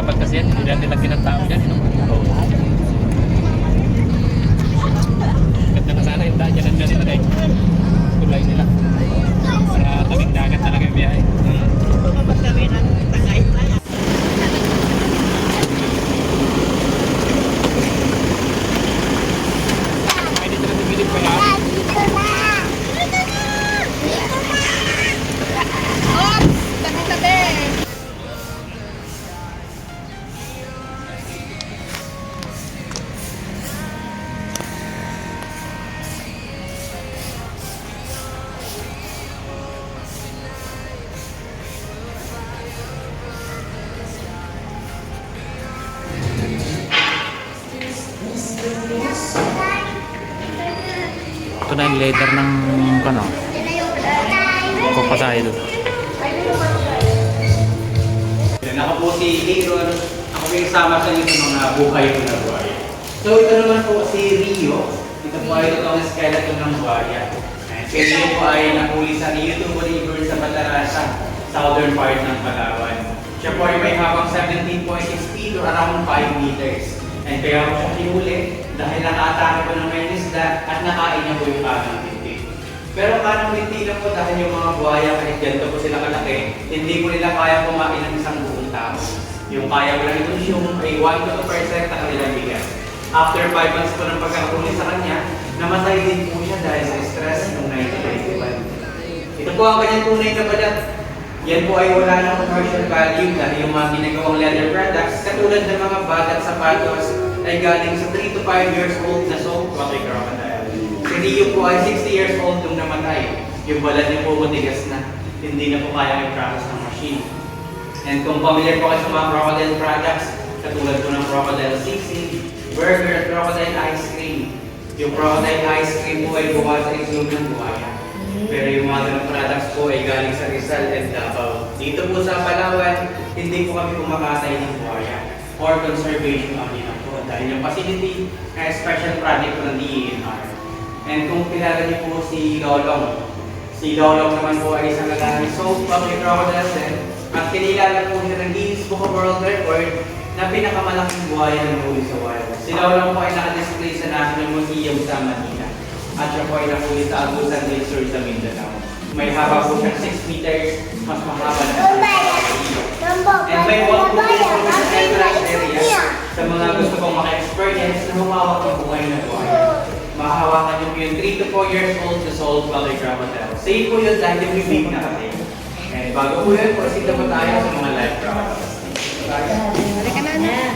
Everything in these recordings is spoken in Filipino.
dapat kasi yan, hindi na nilagyan ng tao dyan, no? Ganda na sana yung daan dyan ang nila eh. Tulay nila. Para tabing dagat talaga yung biyahe. Pumapag kami ng Tagay pa. Pwede sila tumilip pa yan. Oops! Tabi-tabi! Ito na yung leather ng ano, crocodile. Ako po si Aaron. Ako po yung sama sa inyo sa mga buhay ko na buhaya. So ito naman po si Rio. Ito po ay totoong skeleton ng buhaya. Si Rio po ay nahuli sa Rio Tubo River sa Batarasa, southern part ng Palawan. Siya po ay may habang 17.6 feet or around 5 meters. And kaya po siya hinuli dahil nakaatake po ng may isda at nakain niya po yung kanang binti. Pero kanang binti lang po dahil yung mga buhaya kahit ganito po sila kalaki, hindi po nila kaya kumain ng isang buong tao. Yung kaya ko lang ito yung ay 1 to 2% ng kanilang bigas. After 5 months po ng pagkakahuli sa kanya, namatay din po siya dahil sa stress noong 1991. Ito po ang kanyang tunay na balat. Yan po ay wala ng commercial value dahil yung mga ginagawang leather products, katulad ng mga bag at sapatos, ay galing sa 3 to 5 years old na saltwater crocodile. Si Rio po ay 60 years old nung namatay. Yung balat niya po matigas na, hindi na po kaya i-process ng machine. And kung familiar po kayo sa mga crocodile products, katulad po ng crocodile sisig, burger at crocodile ice cream. Yung crocodile ice cream po ay bukas sa islog ng buhaya. Pero yung mga ganong products po ay galing sa Rizal and Davao. Dito po sa Palawan, hindi po kami kumakatay ng buhaya or conservation only lang po. Dahil yung facility na special project po ng DENR. And kung kilala niyo po si Lolong, si Lolong naman po ay isang naging saltwater crocodile din. At kinilala po siya ng Guinness Book of World Record na pinakamalaking buhaya na nahuli sa wild. Si Lolong po ay nakadisplay sa National Museum sa Manila. At siya po ay nahuli sa Agusan Lake Shore sa Mindanao. May haba po siya 6 meters, mas mahaba na sa and may walk po po sa entrance area sa mga gusto pong maka-experience na humawak ng buhay na buhaya. Mahahawakan niyo po yung 3 to 4 years old na saltwater crocodile. Safe po yun dahil yung bibig na kasi. And bago po yun, proceed na po tayo sa mga live crocodiles. Halika na na.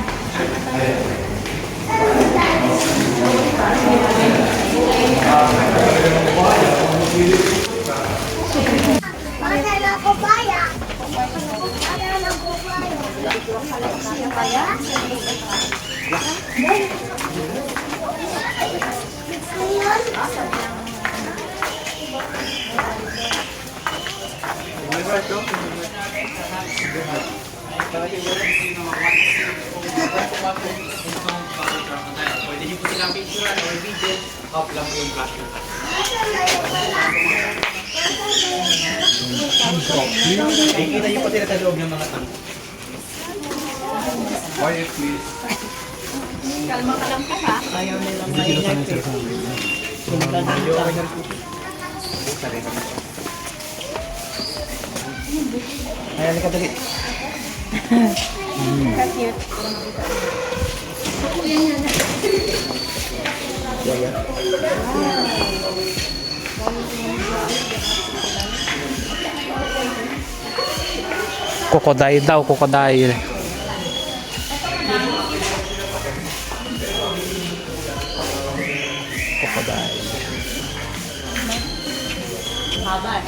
Pwede niyo po silang picturean or video, off lang po yung flash na. Nakikita niyo po sila sa loob ng mga tank. Quiet please. Kalma ka lang po ha. Ayaw nilang maingat eh. Ay, halika dali. Cute. Crocodile daw, crocodile. Crocodile. Haba.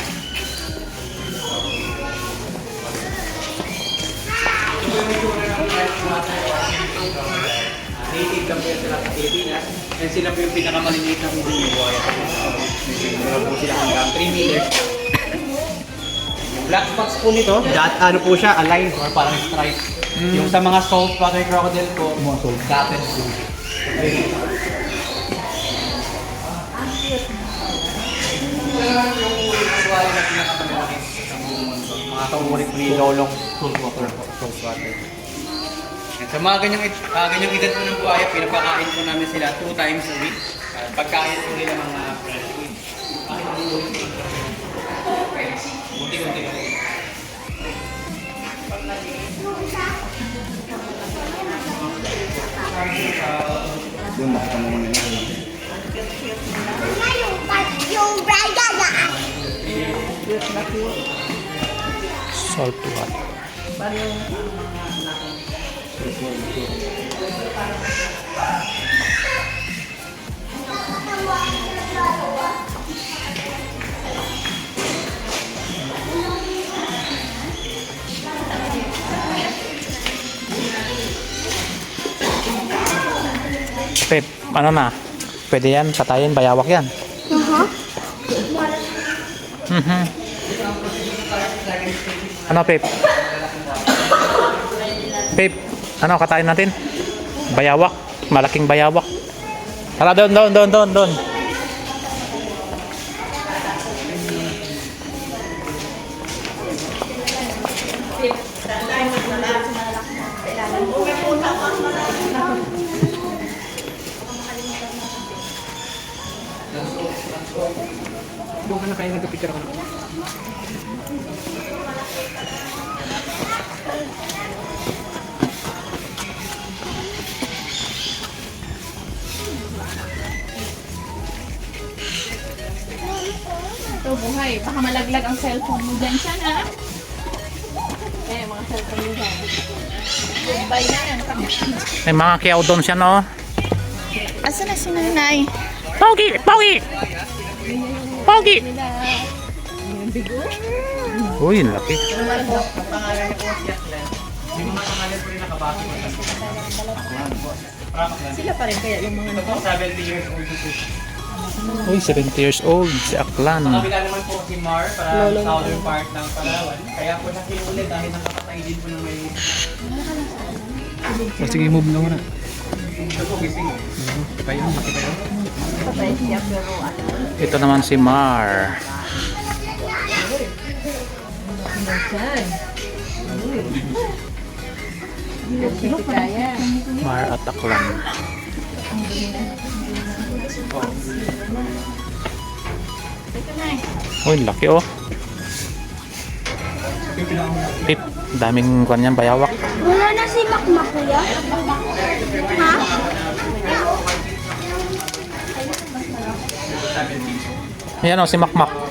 Native lang po yan sila sa Pilipinas. And sila po yung pinakamaliliit na huli yung buhaya. Meron po sila hanggang 3 meters. Yung black spots po nito, ano po siya, align or parang stripe. Yung sa mga saltwater crocodile po, dotted po. Yung buhaya na pinakamalaki sa buong mundo. Mga kamurit ni Lolong saltwater. At sa mga ganyang edad po ng buhaya, pinapakain po namin sila 2 times a week. At pagkain po nila mga fresh food. Munti-munti lang. Yung makita mo muna yan. Salt water. Pep, ano na? Pwede yan, patayin, bayawak yan. Mhm. Ano, Pep? Pep, ano, katayin natin? Bayawak, malaking bayawak. Tara, doon. Doon ka na kayo nagpipicture ko na. Ito, buhay. Baka malaglag ang cellphone mo dyan siya, ha? Eh, mga cellphone mo dyan. Goodbye na yan. May mga kiyaw doon siya, no? Asa na si nanay? Pogi! Yung bigo? Uy, ang laki. Ang pangalan niya po si Aklan. Yung mga pangalan po rin nakabasa ko sa Sila pa rin kaya yung mga Ito po, 70 years old po. Uy, 70 years old, si Aklan. Sa kabila naman po si Mar, para sa southern part ng Palawan. Kaya po nakiuli dahil nakapatay din po ng may... Sige, move na muna. Ito po, gising. Kayo, makita yun? patay siya pero ano? Ito naman si Mar. Saan? Hindi kaya. Mar at Aklan. Ito na eh. Uy, laki oh. Pip, daming kwan yan, bayawak. Wala na si Makmak kuya? Ha? Ayan oh, si Makmak. Ito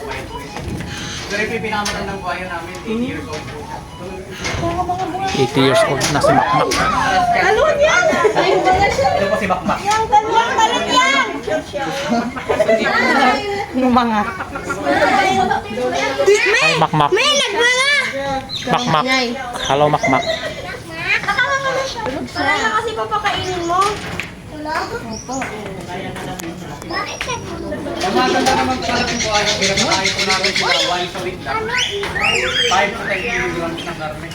rin po yung pinakamatay ng buhayo namin, 80 years old po. 80 years old na si Makmak. Talon yan! Ayun ba na siya? Ito po si Bakbak. Yung balot yan! Yung mga. Ay, Makmak. May nagbala! Makmak. Hello, Makmak. Akala mo na siya. Wala na kasi papakainin mo. Wala? Opo. Bakit ka? Ang maganda naman po sa ating buhayo, pinapakain po namin sila once a week lang. 5 to 10 kilograms ng karne.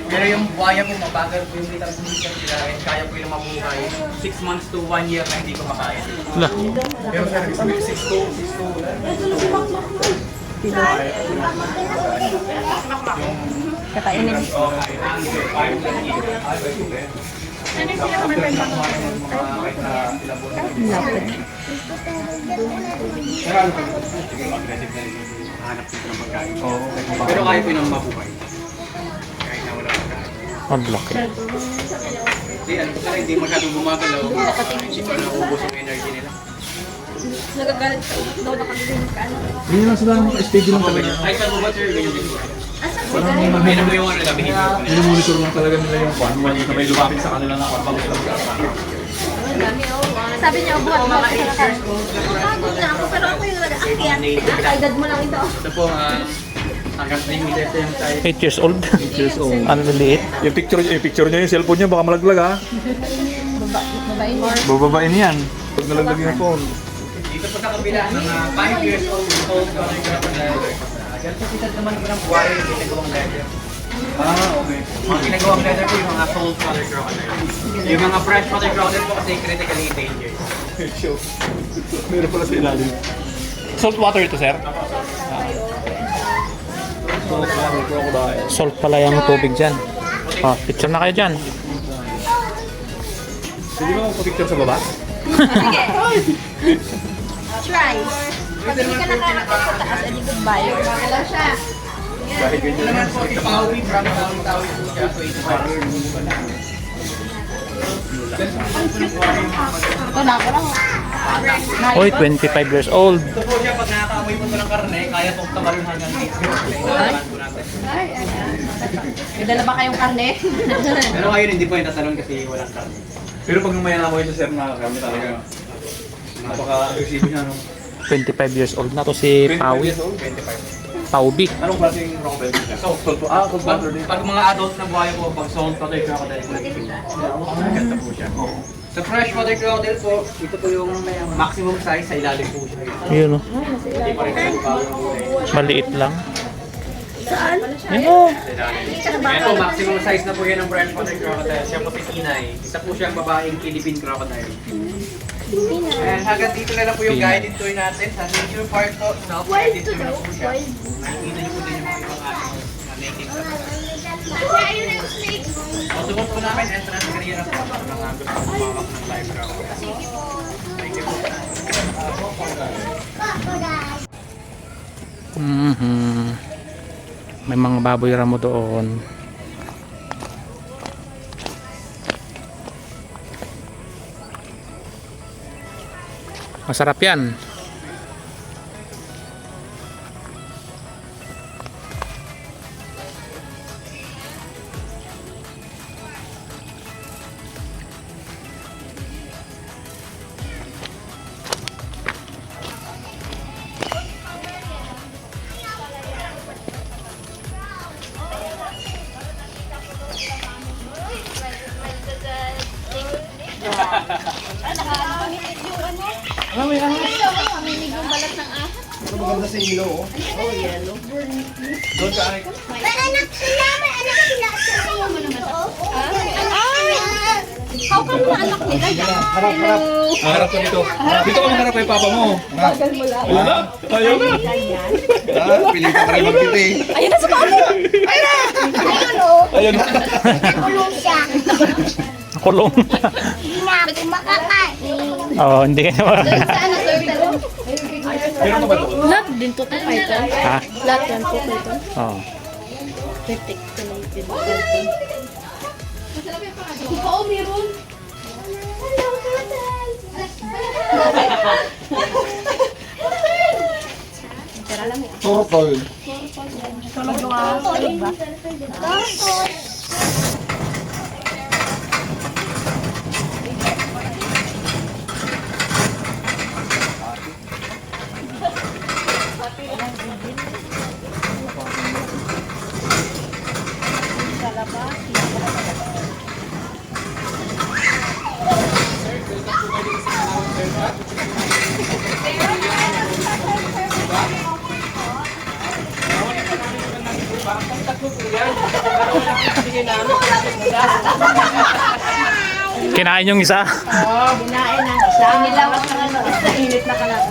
Pero yung buhaya po, mabagal po yung metabolism sila and kaya po yung mabuhay 6 months to 1 year na hindi ko makain. Wala. Pero sir, 6 to Kakainin. Ano yung pinaka-prefer pa ko? Lapit. Pero kaya po yung mabuhay. Kahit na wala pagkain. Ang laki. Hindi, ano po sila, hindi masyadong gumagalaw. Hindi pa naubos yung energy nila. Nagagalit sa ulit daw nakagaling ka. Hindi lang sila naka-steady lang talaga. Ay, saan mo ba sir? Ganyan din po. Parang May naman yung ano gabihin ko. minumonitor lang talaga nila yung kwan. Wala na may lumapit sa kanila na kwan. Bago sila mag-asa. Sabi niya, buwan Mga 8 years old. Pagod na ako pero ako yung nag-aakyat. Nakaedad mo lang ito. Ito po, hanggang 3 meters na yung size. 8 years old. 8 years old. Ang liliit. Yung picture niya, yung cellphone niya, baka malaglag ha. Babae mo. Bababain yan. Pag nalaglag yung phone. Dito po sa kabila, mga 5 years old color crocodile. Ganito kita naman ko ng buhay yung ginagawang leather. Okay. Mga ginagawang leather po yung mga salt color crocodile. Yung mga fresh water crocodile po kasi critically endangered. Show. Meron pala sa ilalim. Salt water ito, sir. Crocodile. Salt pala yung tubig dyan. Oh, picture na kayo dyan. Hindi mo magpapicture sa baba? Sige. Try. Pag hindi ka nakarating sa taas, edi goodbye. Hello siya. Kahit ganyan naman po. Pauwi, from tawid po siya. So, ito pa rin. Ito na ako lang. Oy, 25 years old. Ito po siya, pag nakakaamoy po ito ng karne, kaya itong tamalun hanggang dito. Kailangan po natin. May dala ba kayong karne? Pero ngayon hindi po yung tatalon kasi walang karne. Pero pag namaya na ako ito, sir, nakakami talaga. Napaka-agresibo niya, no? 25 years old na to si 25 Pawi. years old, 25. Paubi. Anong klaseng crocodile niya? So, Cold water din. pag mga adult na buhay po, pag sound crocodile crocodile po. Ganda po siya. Sa freshwater crocodile po, ito po yung maximum size sa ilalim po siya. Yun o. Hindi pa rin po bagong Maliit lang. Saan? Yun o. Ito, maximum size na po yan ng freshwater crocodile. Siya po si Tinay. Isa po siyang babaeng Philippine crocodile. And hanggang dito na lang po yung guided tour natin sa nature park po. Wild Guided to tour na go. po siya. Wild. Nakikita niyo po din yung mga ibang animals na native na po. Ayun yung snake. Susunod po namin, entrance career na po sa mga gusto kumawak ng live crocodile. Thank you po. May mga baboy ramo doon. Masarap yan. May anak sila, may anak sila. How come mga anak nila yan? Harap ka dito. Dito ka maharap kay papa mo. Ayaw na? Ayaw na? Piling ka pa rin magkita eh. Ayun na sa pamo! Ayun na! Ayun o! Ayun na. Kulong siya. Kulong. Hindi na ako makakain. Oh, hindi ka naman. Ano, sir? Meron ka ba ito? Lahat din to po ito. Ha? Lahat yan po ito. Oh. Oo, meron. Hello, Turtle. Turtle. Kinain yung isa. Binain na. Sa nilaw at ano, sa init na kalat.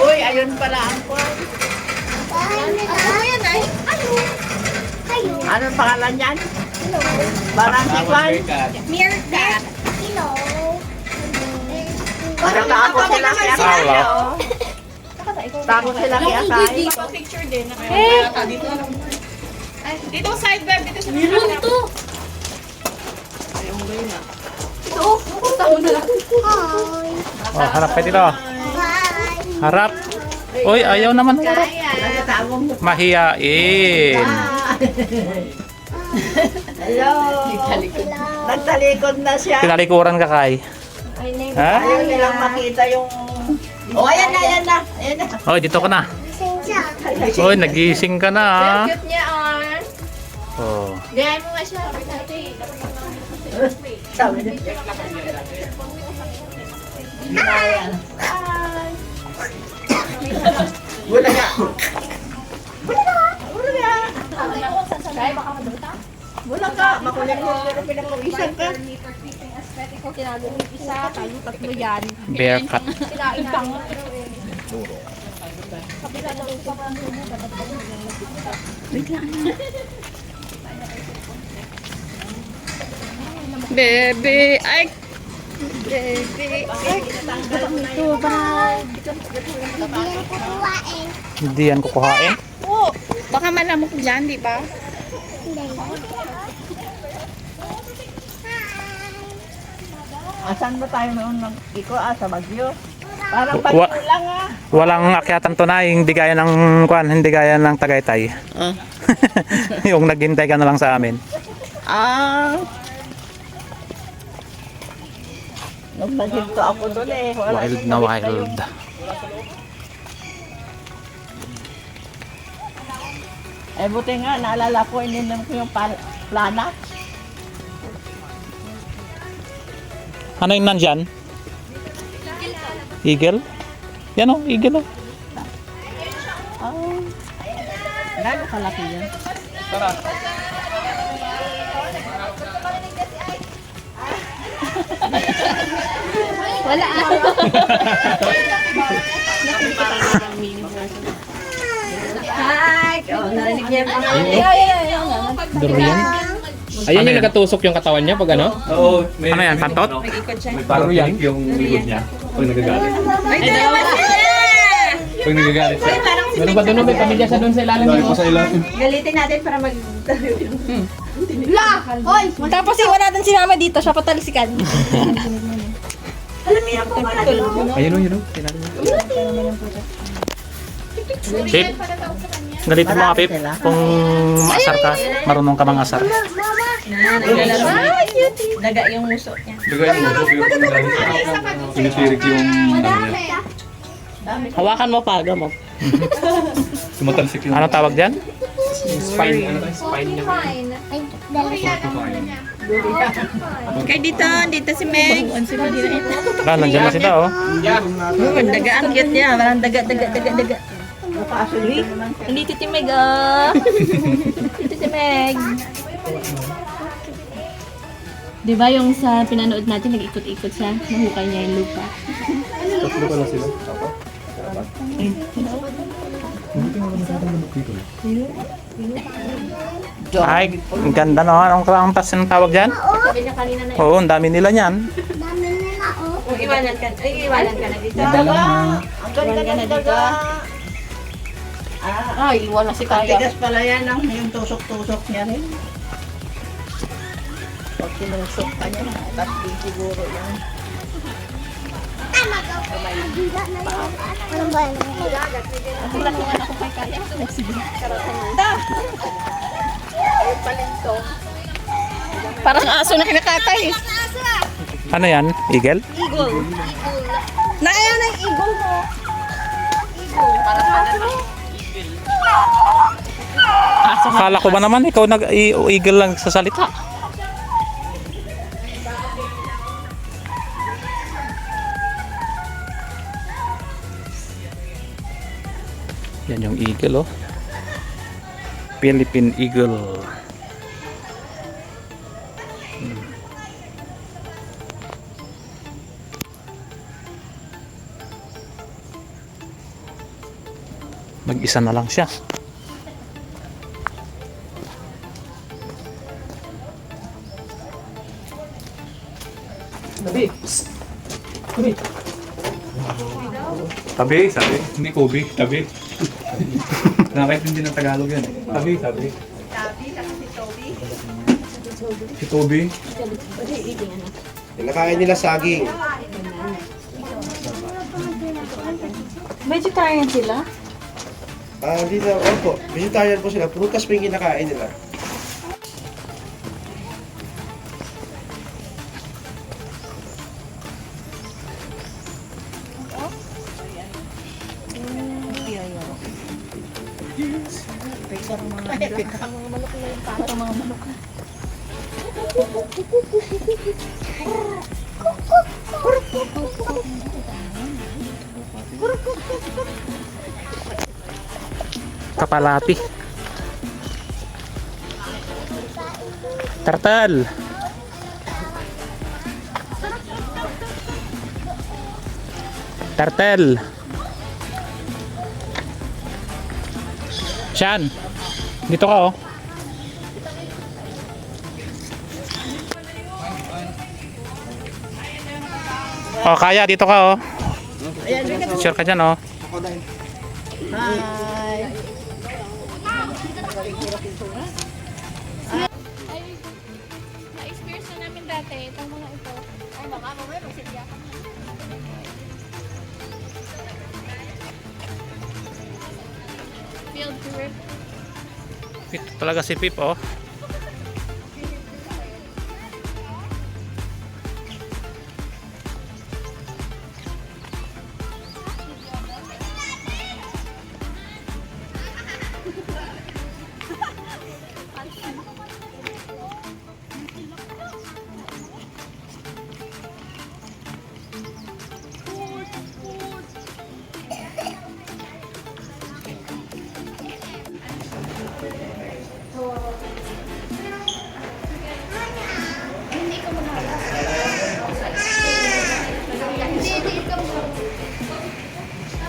Uy, ayun pala ang kwan. Ano yan ay? Ano? Kayo? Anong pangalan yan? Barang si Kwan. Meerkat. Hello. Parang takot sila kaya Hello. Takot sila kaya kaya. Picture din. Dito side web, dito sa meron to. Ito, punta mo na lang. Hi. Oh, harap ka dito. Bye. Harap. Uy, ayaw naman. Nagkatawang mo. Mahiyain. Hello. Nagtalikod na siya. Pinalikuran ka kay. Ha? Ayaw nilang makita yung... Oh, ayan na, ayan na. Ayan na. Oy, dito ka na. Siya. Oy, nagising ka na. ah. Cute niya, Arn. Oh. Gayahin mo nga siya. Sabi niya. Ginayan. Wala ka. Wala ka. Kaya baka madunta? Wala ka. Makulit mo. Pero pinapawisan ka. Ko tinago yung isa, tayo tatlo yan. Bear cut. Kinain na. Bebe, ay! Bebe, ay! Ito ba? Hindi yan kukuhain. Oo, baka malamok dyan, di ba? Asan ba tayo noon nag-iko? Sa Baguio? Parang Wa- Baguio lang Walang akyatan to na, hindi gaya ng kwan, hindi gaya ng Tagaytay. Yung naghintay ka na lang sa amin. Nung naghinto ako doon wala Wild na wild. Buti nga, naalala ko, ininom ko yung plana. Ano yung nandyan? Eagle? Yan o, eagle o. Gano'n kalaki yan? Wala. Hi! Narinig niya yung Durian? Ayan yung nagatusok yung katawan niya pag ano? Oo. May, Ano yan, pantot? May parang tinik yung likod niya. Pag nagagalit. Ay, dalawa sila! Pag nagagalit siya. Meron ba doon? May pamilya siya doon sa ilalim Dahil nito? pa sa ilalim. Galitin natin para mag... Tapos iwan natin si mama dito, siya patalsikan. Alam niyo po ba Ayun o, yun o. Pip, nalito mo ka Pip. Kung maasar ka, marunong ka mangasar. Daga yung muso niya. Bigay mo po yung pinitirik yung ano niya. Hawakan mo pa, mo. Tumatalsik yung... Ano tawag dyan? Spine, ano tayo? Spine niya. Okay, dito si Meg. Ah, nandiyan na sila oh. Daga ang cute niya. Parang daga. Nandito si Meg, ah. Dito si Meg. Di ba yung sa pinanood natin, nag-ikot-ikot siya, nahukay niya yung lupa. Tatlo pala sila. Ay, ang ganda no. Anong kalampas yung tawag dyan? Sabi niya kanina na, Oo, ang dami nila niyan. iwanan ka na dito. Ang ganda na dito. Ay, iwan na si Kaya. Tigas pala yan yung tusok-tusok niya rin. Pag sinusok pa niya, tapos di siguro yan. Parang aso na kinakatay. Ano yan? Eagle? Naayan ang igol mo. Akala ko ba naman ikaw nag-eagle lang sa salita? Yan yung eagle oh. Philippine eagle. Mag-isa na lang siya. Tabi, sabi. Hindi Kobe, tabi. Nakakaintindi ng Tagalog yan. Tabi, tabi. Si Toby. Kinakain nila saging. Vegetarian sila? Hindi na, opo. Vegetarian po sila. Prutas po yung kinakain nila. Kapalati. Turtle. Turtle. Shan. Dito ka oh. Oh, kaya dito ka oh. Picture ka dyan oh. Hi. Na-experience na namin dati, itong mga ito. Ay, baka mamaya magsilya ka. Field trip. Ito talaga si Pip oh.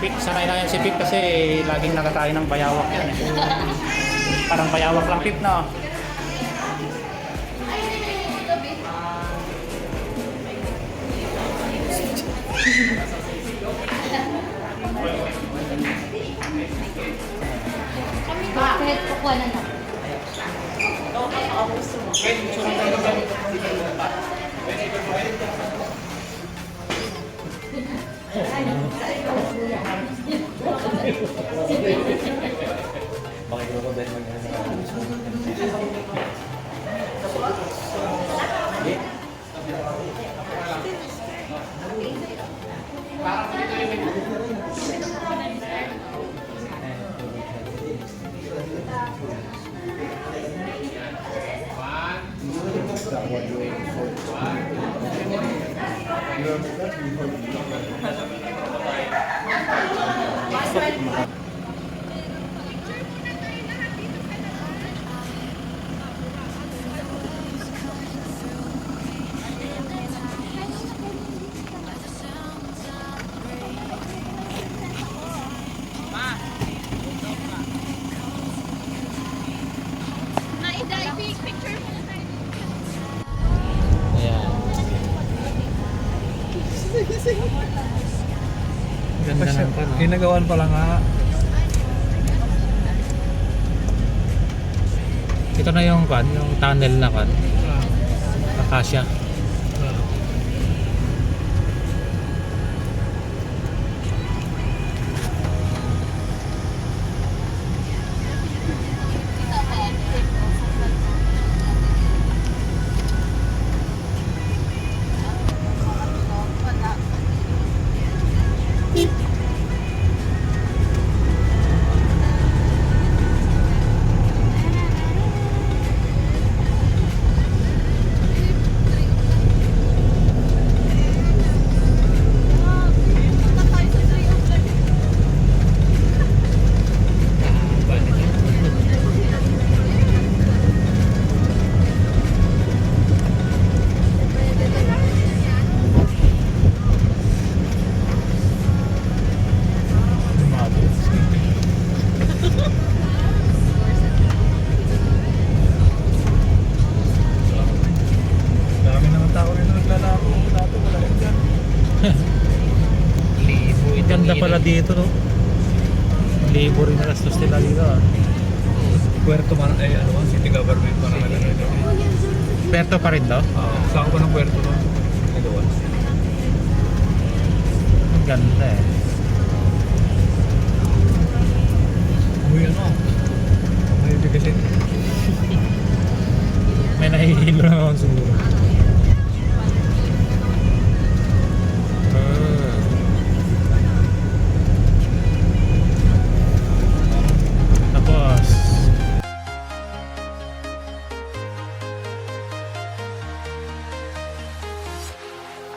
Pip, sanay na yan si Pip kasi laging nakakain ng bayawak yan eh. Parang bayawak lang Pip no. Bakit? Kukuha na natin. Na-diving picture mo na tayo. Ayan. Ganda ng pan. Ginagawan pa lang nga. Ito na yung pan, yung tunnel na pan. Akasya. Dami naman tao rin naglalaro. Dati wala yun dyan. Libo. Ganda pala dito no. Libo rin nagastos nila dito ah. Puerto man, city government pa na naglalaro. Puerto pa rin daw. Saan ko pa ng Puerto no? Nagawa. Ang ganda eh. Uy, may bigasin. May nahihilo naman siguro. Tapos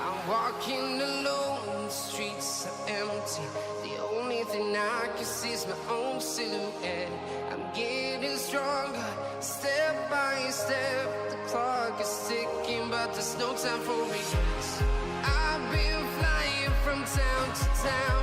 I'm walking alone, the streets are empty. The only thing I can see is my own silhouette. I'm getting stronger, step by step. The clock is ticking, but there's no time for regrets. I've been flying from town to town,